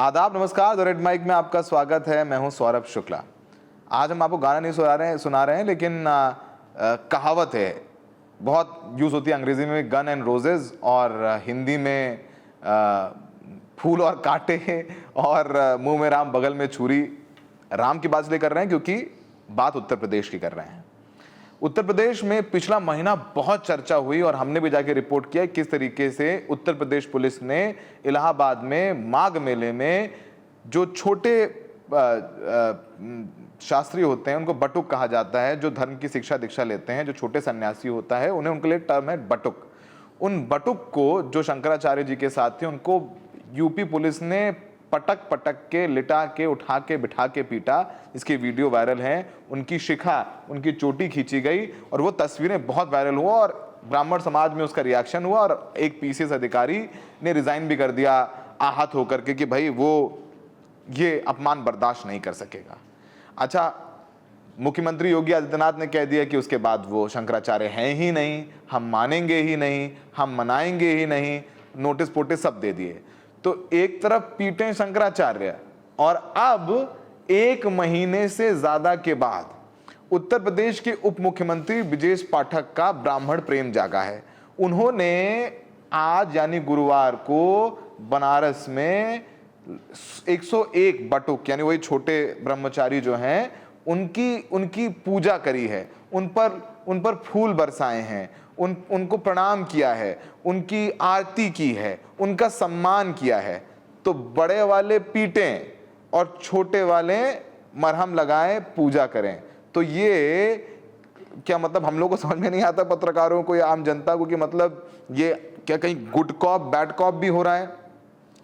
आदाब, नमस्कार। The red mic में आपका स्वागत है। मैं हूं सौरभ शुक्ला। आज हम आपको गाना नहीं सुना रहे हैं, लेकिन कहावत है, बहुत यूज होती है अंग्रेजी में, गन एंड रोजेज, और हिंदी में फूल और कांटे, और मुंह में राम बगल में छुरी। राम की बात इसलिए कर रहे हैं क्योंकि बात उत्तर प्रदेश की कर रहे हैं। उत्तर प्रदेश में पिछला महीना बहुत चर्चा हुई और हमने भी जाके रिपोर्ट किया किस तरीके से उत्तर प्रदेश पुलिस ने इलाहाबाद में माघ मेले में जो छोटे शास्त्री होते हैं, उनको बटुक कहा जाता है, जो धर्म की शिक्षा दीक्षा लेते हैं, जो छोटे सन्यासी होता है, उन्हें, उनके लिए टर्म है बटुक। उन बटुक को जो शंकराचार्य जी के साथ थे, उनको यूपी पुलिस ने पटक पटक के, लिटा के, उठा के, बिठा के पीटा। इसकी वीडियो वायरल है। उनकी शिखा, उनकी चोटी खींची गई और वो तस्वीरें बहुत वायरल हुआ और ब्राह्मण समाज में उसका रिएक्शन हुआ और एक पीसीएस अधिकारी ने रिजाइन भी कर दिया आहत होकर के कि भाई वो ये अपमान बर्दाश्त नहीं कर सकेगा। अच्छा, मुख्यमंत्री योगी आदित्यनाथ ने कह दिया कि उसके बाद वो शंकराचार्य हैं ही नहीं, हम मानेंगे ही नहीं, हम मनाएंगे ही नहीं, नोटिस पोटिस सब दे दिए। तो एक तरफ पीटे शंकराचार्य और अब एक महीने से ज्यादा के बाद उत्तर प्रदेश के उप मुख्यमंत्री ब्रजेश पाठक का ब्राह्मण प्रेम जागा है। उन्होंने आज यानी गुरुवार को बनारस में 101 बटुक, यानी वही छोटे ब्रह्मचारी जो हैं, उनकी पूजा करी है, उन पर फूल बरसाए हैं, उनको प्रणाम किया है, उनकी आरती की है, उनका सम्मान किया है। तो बड़े वाले पीटें और छोटे वाले मरहम लगाएं, पूजा करें। तो ये क्या मतलब हम लोगों को समझ में नहीं आता, पत्रकारों को या आम जनता को, कि मतलब ये क्या कहीं गुड कॉप बैड कॉप भी हो रहा है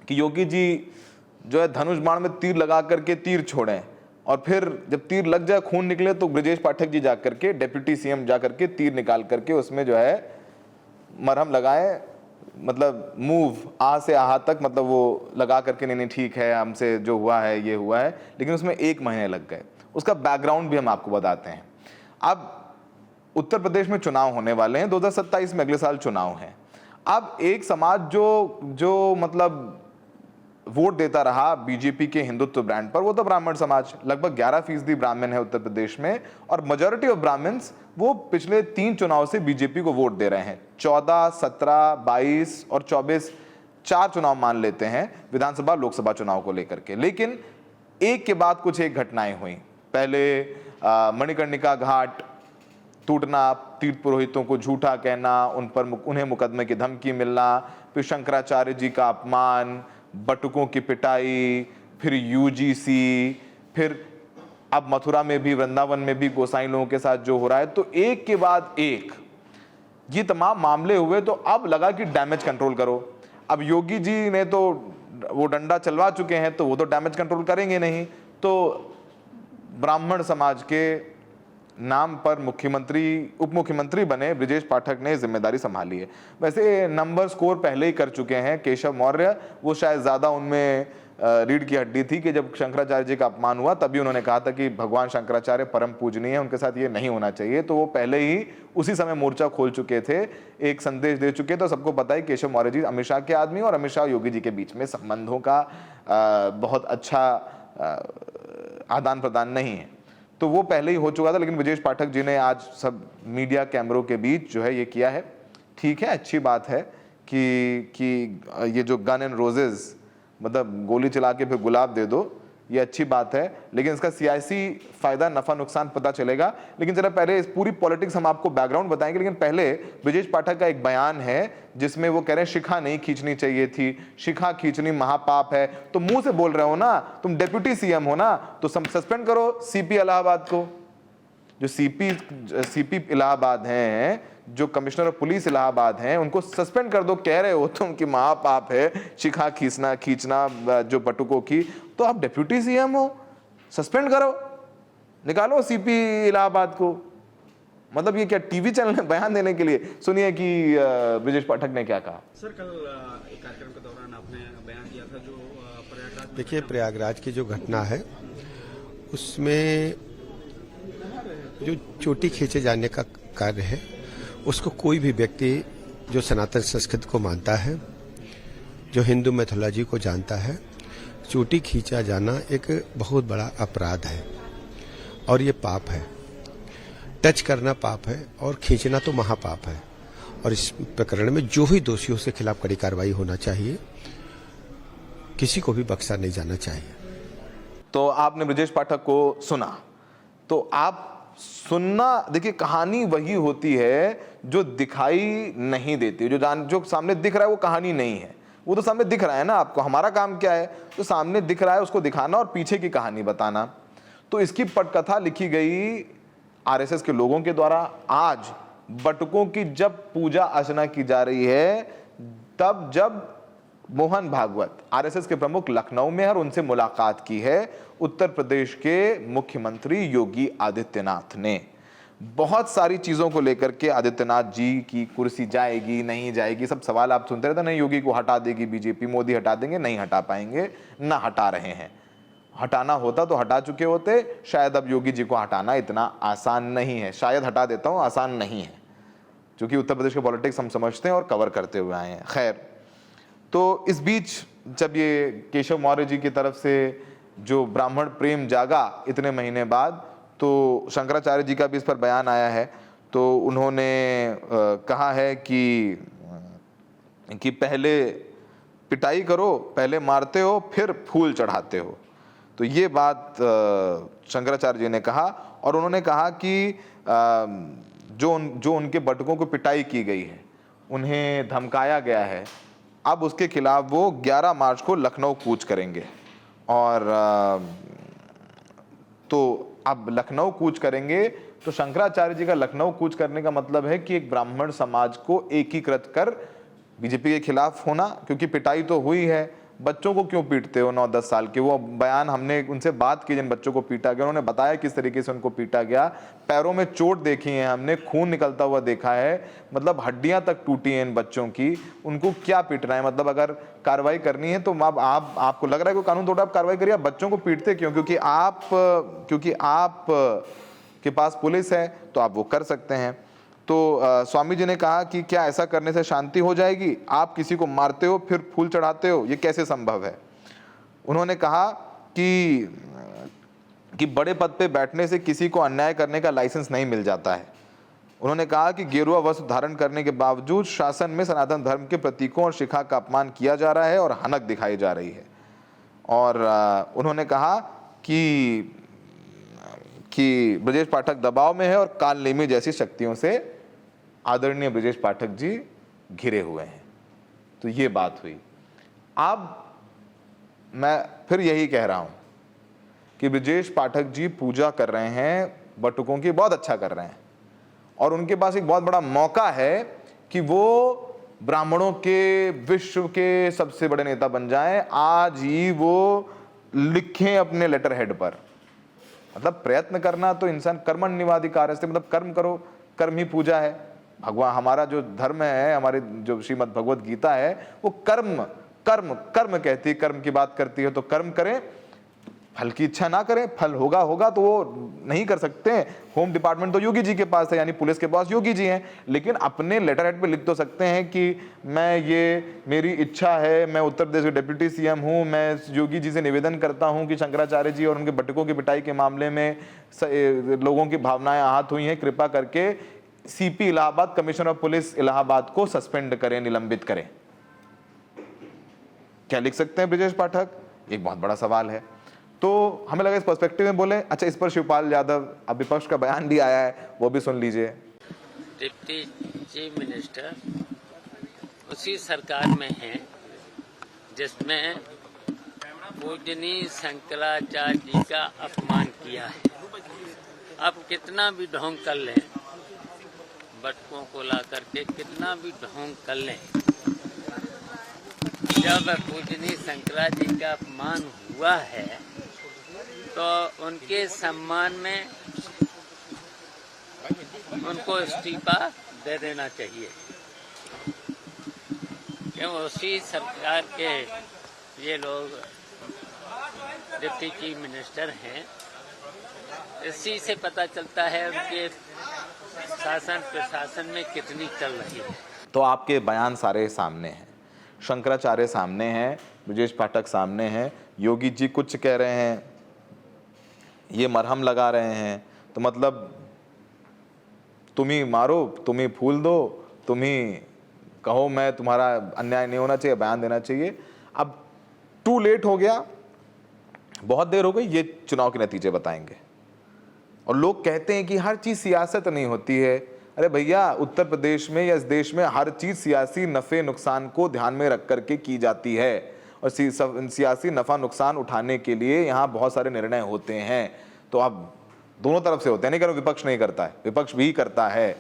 कि योगी जी जो है धनुष बाण में तीर लगा करके तीर छोड़ें और फिर जब तीर लग जाए, खून निकले, तो ब्रजेश पाठक जी जाकर के, डेप्यूटी सीएम जाकर के तीर निकाल करके उसमें जो है मरहम लगाए, मतलब मूव आ से आहा तक, मतलब वो लगा करके नहीं ठीक है, हमसे जो हुआ है ये हुआ है। लेकिन उसमें 1 महीने लग गए। उसका बैकग्राउंड भी हम आपको बताते हैं। अब उत्तर प्रदेश में चुनाव होने वाले हैं, 2027 में, अगले साल चुनाव है। अब एक समाज जो मतलब वोट देता रहा बीजेपी के हिंदुत्व ब्रांड पर, वो तो ब्राह्मण समाज। लगभग 11% ब्राह्मण है उत्तर प्रदेश में और मेजॉरिटी ऑफ ब्राह्मण्स वो पिछले 3 चुनाव से बीजेपी को वोट दे रहे हैं। 14, 17, 22 और 24, 4 चुनाव मान लेते हैं विधानसभा लोकसभा चुनाव को लेकर के। लेकिन एक के बाद कुछ एक घटनाएं हुई। पहले मणिकर्णिका घाट टूटना, तीर्थ पुरोहितों को झूठा कहना, उन्हें मुकदमे की धमकी मिलना, फिर शंकराचार्य जी का अपमान, बटुकों की पिटाई, फिर यूजीसी, फिर अब मथुरा में भी, वृंदावन में भी गोसाई लोगों के साथ जो हो रहा है। तो एक के बाद एक ये तमाम मामले हुए। तो अब लगा कि डैमेज कंट्रोल करो। अब योगी जी ने तो वो डंडा चलवा चुके हैं, तो वो तो डैमेज कंट्रोल करेंगे नहीं। तो ब्राह्मण समाज के नाम पर उप मुख्यमंत्री बने ब्रजेश पाठक ने जिम्मेदारी संभाली है। वैसे नंबर स्कोर पहले ही कर चुके हैं केशव मौर्य। वो शायद ज्यादा उनमें रीढ़ की हड्डी थी कि जब शंकराचार्य जी का अपमान हुआ तभी उन्होंने कहा था कि भगवान शंकराचार्य परम पूजनीय है, उनके साथ ये नहीं होना चाहिए। तो वो पहले ही उसी समय मोर्चा खोल चुके थे, एक संदेश दे चुके। तो सबको पता है केशव मौर्य जी अमित शाह के आदमी, और अमित शाह योगी जी के बीच में संबंधों का बहुत अच्छा आदान प्रदान नहीं है। तो वो पहले ही हो चुका था। लेकिन ब्रजेश पाठक जी ने आज सब मीडिया कैमरों के बीच जो है ये किया है। ठीक है, अच्छी बात है कि ये जो गन एंड रोजेज, मतलब गोली चला के फिर गुलाब दे दो, ये अच्छी बात है। लेकिन इसका सियासी फायदा, नफा नुकसान पता चलेगा। लेकिन जरा पहले इस पूरी पॉलिटिक्स हम आपको बैकग्राउंड बताएंगे। लेकिन पहले ब्रजेश पाठक का एक बयान है जिसमें वो कह रहे हैं शिखा नहीं खींचनी चाहिए थी, शिखा खींचनी महापाप है। तो मुंह से बोल रहे हो ना, तुम डेप्यूटी सीएम हो ना, तो सस्पेंड करो सीपी इलाहाबाद को। जो सीपी इलाहाबाद हैं, जो कमिश्नर ऑफ पुलिस इलाहाबाद हैं, उनको सस्पेंड कर दो। कह रहे हो तुम कि महापाप है शिखा खींचना जो बटुकों की, तो आप डेप्यूटी सीएम हो, सस्पेंड करो, निकालो सीपी इलाहाबाद को। मतलब ये क्या टीवी चैनल में बयान देने के लिए? सुनिए कि ब्रजेश पाठक ने क्या कहा। सर, कल एक कार्यक्रम के दौरान आपने बयान दिया था जो प्रयागराज, देखिए प्रयागराज की जो घटना है उसमें जो चोटी खींचे जाने का कार्य है, उसको कोई भी व्यक्ति जो सनातन संस्कृति को मानता है, जो हिंदू मैथोलॉजी को जानता है, चोटी खींचा जाना एक बहुत बड़ा अपराध है और ये पाप है। टच करना पाप है और खींचना तो महापाप है। और इस प्रकरण में जो भी दोषियों से खिलाफ कड़ी कार्रवाई होना चाहिए, किसी को भी बख्शा नहीं जाना चाहिए। तो आपने ब्रजेश पाठक को सुना, तो आप सुनना, देखिए कहानी वही होती है जो दिखाई नहीं देती, जो सामने दिख रहा है वो कहानी नहीं है, वो तो सामने दिख रहा है ना आपको। हमारा काम क्या है, तो सामने दिख रहा है उसको दिखाना और पीछे की कहानी बताना। तो इसकी पटकथा लिखी गई आरएसएस के लोगों के द्वारा। आज बटुकों की जब पूजा अर्चना की जा रही है, तब जब मोहन भागवत आरएसएस के प्रमुख लखनऊ में और उनसे मुलाकात की है उत्तर प्रदेश के मुख्यमंत्री योगी आदित्यनाथ ने। बहुत सारी चीजों को लेकर के आदित्यनाथ जी की कुर्सी जाएगी नहीं जाएगी, सब सवाल आप सुनते रहते, नहीं योगी को हटा देगी बीजेपी, मोदी हटा देंगे, नहीं हटा पाएंगे, ना हटा रहे हैं। हटाना होता तो हटा चुके होते, शायद अब योगी जी को हटाना इतना आसान नहीं है। शायद हटा देता हूं, आसान नहीं है, क्योंकि उत्तर प्रदेश के पॉलिटिक्स हम समझते हैं और कवर करते हुए आए हैं। खैर, तो इस बीच जब ये केशव मौर्य जी की तरफ से जो ब्राह्मण प्रेम जागा इतने महीने बाद, तो शंकराचार्य जी का भी इस पर बयान आया है। तो उन्होंने कहा है कि पहले पिटाई करो, पहले मारते हो फिर फूल चढ़ाते हो। तो ये बात शंकराचार्य जी ने कहा, और उन्होंने कहा कि जो उनके बटुकों को पिटाई की गई है, उन्हें धमकाया गया है, अब उसके खिलाफ वो 11 मार्च को लखनऊ कूच करेंगे। और तो अब लखनऊ कूच करेंगे, तो शंकराचार्य जी का लखनऊ कूच करने का मतलब है कि एक ब्राह्मण समाज को एकीकृत कर बीजेपी के खिलाफ होना, क्योंकि पिटाई तो हुई है। बच्चों को क्यों पीटते हो 9-10 साल के? वो बयान हमने उनसे बात की जिन बच्चों को पीटा गया, उन्होंने बताया किस तरीके से उनको पीटा गया। पैरों में चोट देखी है हमने, खून निकलता हुआ देखा है, मतलब हड्डियां तक टूटी हैं इन बच्चों की। उनको क्या पीटना है? मतलब अगर कार्रवाई करनी है तो अब आपको लग रहा है कि कानून तोड़ा, आप कार्रवाई करिए। आप बच्चों को पीटते क्यों? क्योंकि आप के पास पुलिस है तो आप वो कर सकते हैं। तो स्वामी जी ने कहा कि क्या ऐसा करने से शांति हो जाएगी? आप किसी को मारते हो फिर फूल चढ़ाते हो, ये कैसे संभव है? उन्होंने कहा कि बड़े पद पे बैठने से किसी को अन्याय करने का लाइसेंस नहीं मिल जाता है। उन्होंने कहा कि गेरुआ वस्त्र धारण करने के बावजूद शासन में सनातन धर्म के प्रतीकों और शिखा का अपमान किया जा रहा है और हनक दिखाई जा रही है। और उन्होंने कहा कि ब्रजेश पाठक दबाव में है और काल नेमी जैसी शक्तियों से आदरणीय ब्रजेश पाठक जी घिरे हुए हैं। तो ये बात हुई। अब मैं फिर यही कह रहा हूं कि ब्रजेश पाठक जी पूजा कर रहे हैं बटुकों की, बहुत अच्छा कर रहे हैं, और उनके पास एक बहुत बड़ा मौका है कि वो ब्राह्मणों के विश्व के सबसे बड़े नेता बन जाएं। आज ही वो लिखें अपने लेटर हेड पर, मतलब प्रयत्न करना तो इंसान कर्मण्येवाधिकारस्ते, मतलब कर्म करो, कर्म ही पूजा है। भगवान, हमारा जो धर्म है, हमारे जो श्रीमद् भगवत गीता है, वो कर्म कर्म कर्म कहती है, कर्म की बात करती है। तो कर्म करें, फल की इच्छा ना करें। फल होगा तो वो नहीं कर सकते। होम डिपार्टमेंट तो योगी जी के पास है, यानी पुलिस के पास योगी जी हैं, लेकिन अपने लेटर हेड पे लिख तो सकते हैं कि मेरी इच्छा है, मैं उत्तर प्रदेश के डिप्टी सीएम हूं, मैं योगी जी से निवेदन करता हूं कि शंकराचार्य जी और उनके बटुकों की पिटाई के मामले में लोगों की भावनाएं आहत हुई हैं, कृपा करके CP Allahabad, commissioner of police Allahabad को सस्पेंड करें, निलंबित करें। क्या लिख सकते हैं ब्रजेश पाठक? एक बहुत बड़ा सवाल है। तो हमें लगा इस पर्सपेक्टिव में बोले। अच्छा, इस पर शिवपाल यादव, अब विपक्ष का बयान भी आया है, वो भी सुन लीजिए। डिप्टी चीफ मिनिस्टर उसी सरकार में हैं जिसमें पूजनीय शंकराचार्य जी का अपमान किया है। अब कितना भी ढोंग कर लें, बटुकों को ला करके कितना भी ढोंग कर लें, जब पूजनीय शंकराचार्य जी का अपमान हुआ है तो उनके सम्मान में उनको इस्तीफा दे देना चाहिए। क्यों? उसी सरकार के ये लोग डिप्टी चीफ मिनिस्टर हैं। इसी से पता चलता है उनके शासन प्रशासन में कितनी चल रही है। तो आपके बयान सारे सामने हैं। शंकराचार्य सामने हैं, ब्रजेश पाठक सामने हैं, योगी जी कुछ कह रहे हैं, ये मरहम लगा रहे हैं, तो मतलब तुम ही मारो, तुम ही फूल दो, तुम ही कहो मैं तुम्हारा अन्याय नहीं होना चाहिए, बयान देना चाहिए। अब टू लेट हो गया, बहुत देर हो गई, ये चुनाव के नतीजे बताएंगे। और लोग कहते हैं कि हर चीज सियासत नहीं होती है। अरे भैया, उत्तर प्रदेश में या इस देश में हर चीज सियासी नफे नुकसान को ध्यान में रख करके की जाती है, और सियासी नफा नुकसान उठाने के लिए यहाँ बहुत सारे निर्णय होते हैं। तो अब दोनों तरफ से होते हैं, नहीं कह रहा विपक्ष नहीं करता है, विपक्ष भी करता है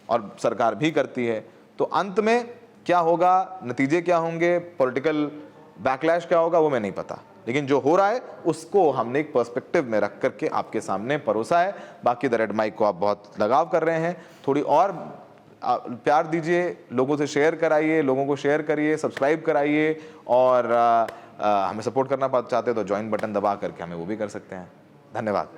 और सरकार भी करती है। तो अंत में क्या होगा, नतीजे क्या होंगे, पॉलिटिकल बैकलैश क्या होगा, वो मैं नहीं पता, लेकिन जो हो रहा है उसको हमने एक पर्सपेक्टिव में रख करके आपके सामने परोसा है। बाकी द रेड माइक को आप बहुत लगाव कर रहे हैं, थोड़ी और प्यार दीजिए, लोगों से शेयर कराइए, लोगों को शेयर करिए, सब्सक्राइब कराइए, और हमें सपोर्ट करना चाहते हैं तो ज्वाइन बटन दबा करके हमें वो भी कर सकते हैं। धन्यवाद।